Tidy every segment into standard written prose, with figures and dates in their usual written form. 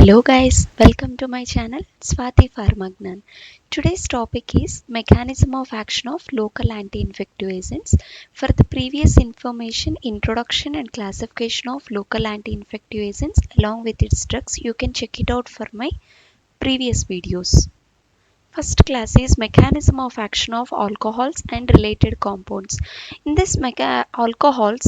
Hello guys, welcome to my channel Swati Pharmagnan. Today's topic is mechanism of action of local anti-infective agents. For the previous information, introduction and classification of local anti-infective agents along with its drugs, you can check it out for my previous videos. First class is mechanism of action of alcohols and related compounds. In this alcohols,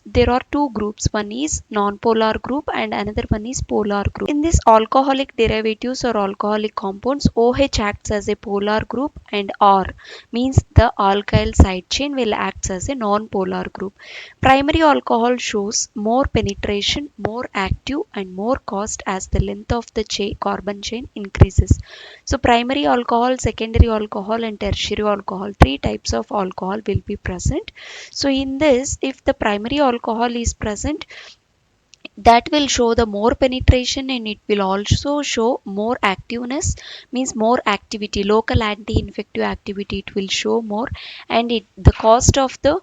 there are two groups. One is non-polar group and another one is polar group. In this alcoholic derivatives or alcoholic compounds, OH acts as a polar group and R means the alkyl side chain will act as a non-polar group. Primary alcohol shows more penetration, more active and more cost as the length of the carbon chain increases. So primary alcohol, secondary alcohol and tertiary alcohol, three types of alcohol will be present. So in this, if the primary alcohol is present, that will show the more penetration and it will also show more activeness, means more activity, local anti-infective activity it will show more, and the cost of the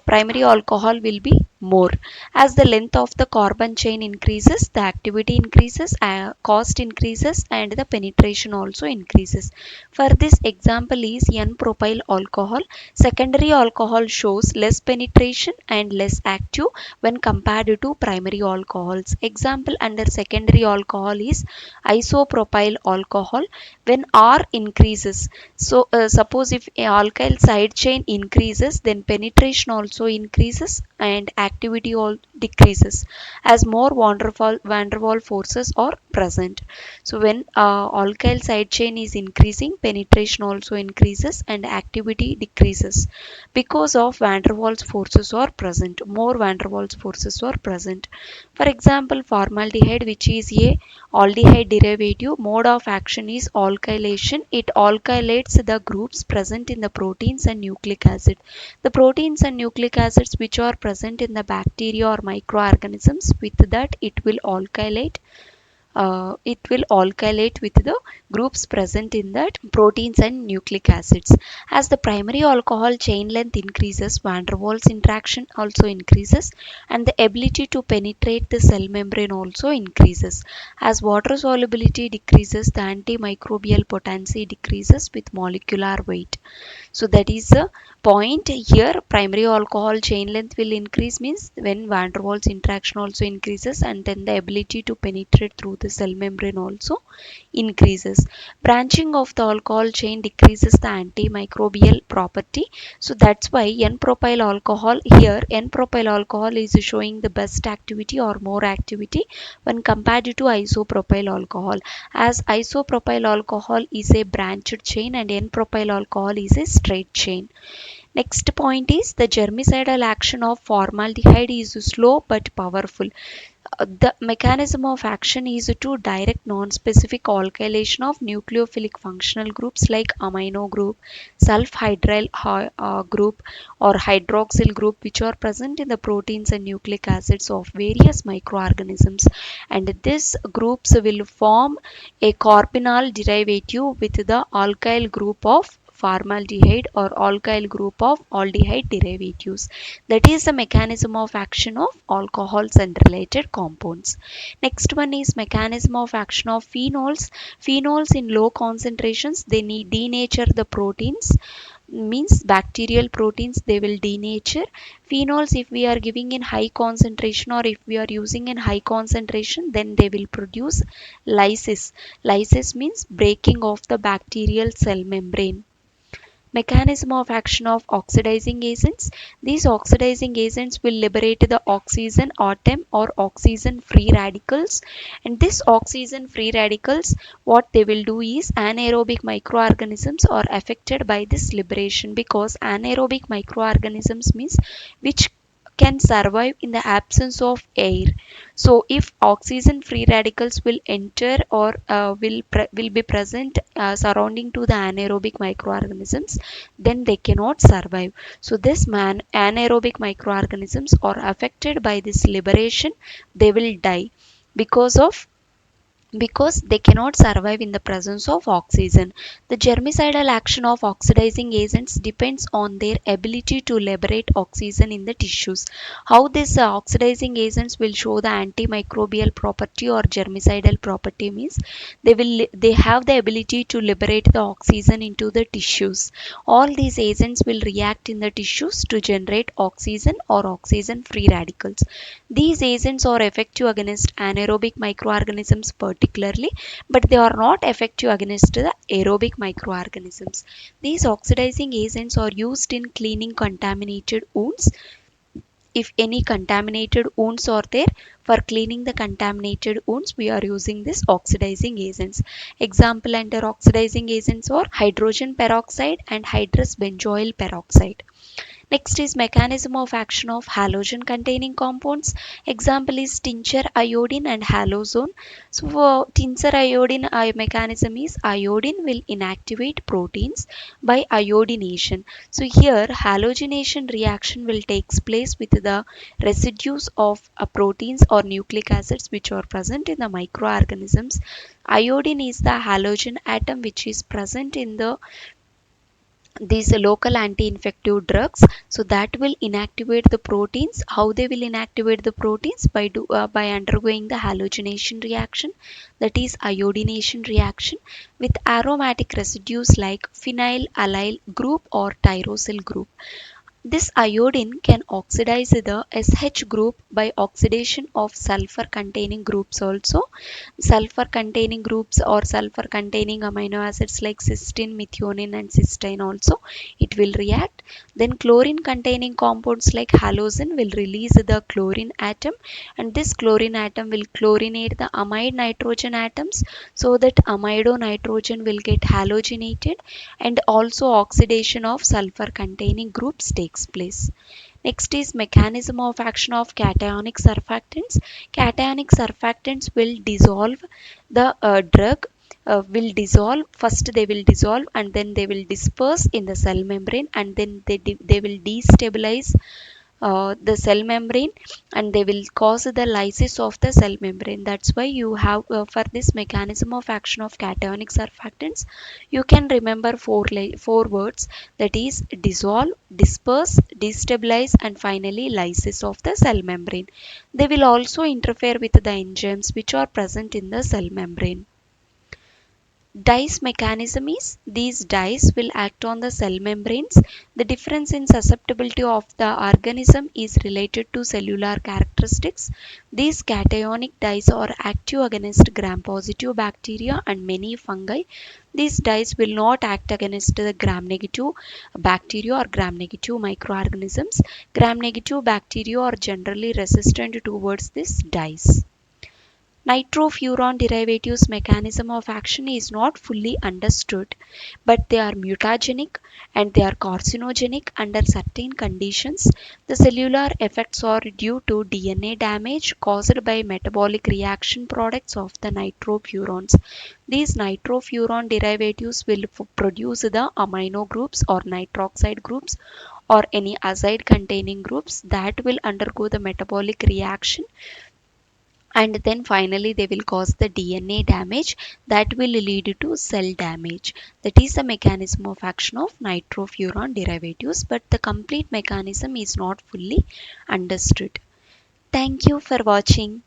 primary alcohol will be more. As the length of the carbon chain increases, the activity increases, cost increases and the penetration also increases. For this example is N-propyl alcohol. Secondary alcohol shows less penetration and less active when compared to primary alcohols. Example under secondary alcohol is isopropyl alcohol. When R increases, so suppose if a alkyl side chain increases, then penetration also increases and activity all decreases as more van der Waal forces are present. So when alkyl side chain is increasing, penetration also increases and activity decreases because of van der Waals forces are present. More van der Waals forces are present. For example, formaldehyde, which is a aldehyde derivative, mode of action is alkylation. It alkylates the groups present in the proteins and nucleic acid. The proteins and nucleic acids which are present in the bacteria or microorganisms, with that it will alkylate with the groups present in that proteins and nucleic acids. As the primary alcohol chain length increases, van der Waals interaction also increases and the ability to penetrate the cell membrane also increases. As water solubility decreases, the antimicrobial potency decreases with molecular weight. So that is the point here. Primary alcohol chain length will increase means when van der Waals interaction also increases and then the ability to penetrate through the cell membrane also increases. Branching of the alcohol chain decreases the antimicrobial property. So that's why N-propyl alcohol here, N-propyl alcohol is showing the best activity or more activity when compared to isopropyl alcohol. As isopropyl alcohol is a branched chain and N-propyl alcohol is a straight chain. Next point is the germicidal action of formaldehyde is slow but powerful. The mechanism of action is to direct non-specific alkylation of nucleophilic functional groups like amino group, sulfhydryl group or hydroxyl group, which are present in the proteins and nucleic acids of various microorganisms, and these groups will form a carbonyl derivative with the alkyl group of formaldehyde or alkyl group of aldehyde derivatives. That is the mechanism of action of alcohols and related compounds. Next one is mechanism of action of phenols. Phenols in low concentrations, they denature the proteins, means bacterial proteins they will denature. Phenols, if we are giving in high concentration or if we are using in high concentration, then they will produce lysis. Lysis means breaking of the bacterial cell membrane. Mechanism of action of oxidizing agents. These oxidizing agents will liberate the oxygen atom or oxygen free radicals, and this oxygen free radicals, what they will do is anaerobic microorganisms are affected by this liberation, because anaerobic microorganisms means which can survive in the absence of air. So if oxygen free radicals will enter or will be present surrounding to the anaerobic microorganisms, then they cannot survive. So this anaerobic microorganisms are affected by this liberation, they will die because of because they cannot survive in the presence of oxygen. The germicidal action of oxidizing agents depends on their ability to liberate oxygen in the tissues. How these oxidizing agents will show the antimicrobial property or germicidal property means they have the ability to liberate the oxygen into the tissues. All these agents will react in the tissues to generate oxygen or oxygen free radicals. These agents are effective against anaerobic microorganisms particularly, but they are not effective against the aerobic microorganisms. These oxidizing agents are used in cleaning contaminated wounds. If any contaminated wounds are there, for cleaning the contaminated wounds, we are using this oxidizing agents. Example under oxidizing agents are hydrogen peroxide and hydrous benzoyl peroxide. Next is mechanism of action of halogen containing compounds. Example is tincture iodine and halozone. So for tincture iodine mechanism is iodine will inactivate proteins by iodination. So here halogenation reaction will takes place with the residues of proteins or nucleic acids which are present in the microorganisms. Iodine is the halogen atom which is present in these local anti-infective drugs, so that will inactivate the proteins. How they will inactivate the proteins? By undergoing the halogenation reaction, that is iodination reaction with aromatic residues like phenyl allyl group or tyrosyl group. This iodine can oxidize the SH group by oxidation of sulfur containing groups also. Sulfur containing groups or sulfur containing amino acids like cysteine, methionine and cysteine also it will react. Then chlorine containing compounds like halogen will release the chlorine atom, and this chlorine atom will chlorinate the amide nitrogen atoms so that amido nitrogen will get halogenated, and also oxidation of sulfur containing groups takes place. Next is mechanism of action of cationic surfactants. Cationic surfactants will dissolve the drug, will dissolve first, they will dissolve and then they will disperse in the cell membrane, and then they will destabilize the cell membrane, and they will cause the lysis of the cell membrane. That's why you have for this mechanism of action of cationic surfactants, you can remember four words, that is dissolve, disperse, destabilize and finally lysis of the cell membrane. They will also interfere with the enzymes which are present in the cell membrane. Dyes mechanism is these dyes will act on the cell membranes. The difference in susceptibility of the organism is related to cellular characteristics. These cationic dyes are active against gram-positive bacteria and many fungi. These dyes will not act against the gram-negative bacteria or gram-negative microorganisms. Gram-negative bacteria are generally resistant towards these dyes. Nitrofuran derivatives mechanism of action is not fully understood, but they are mutagenic and they are carcinogenic under certain conditions. The cellular effects are due to DNA damage caused by metabolic reaction products of the nitrofurans. These nitrofuran derivatives will produce the amino groups or nitroxide groups or any azide containing groups that will undergo the metabolic reaction, and then finally they will cause the DNA damage that will lead to cell damage. That is the mechanism of action of nitrofuran derivatives, but the complete mechanism is not fully understood. Thank you for watching.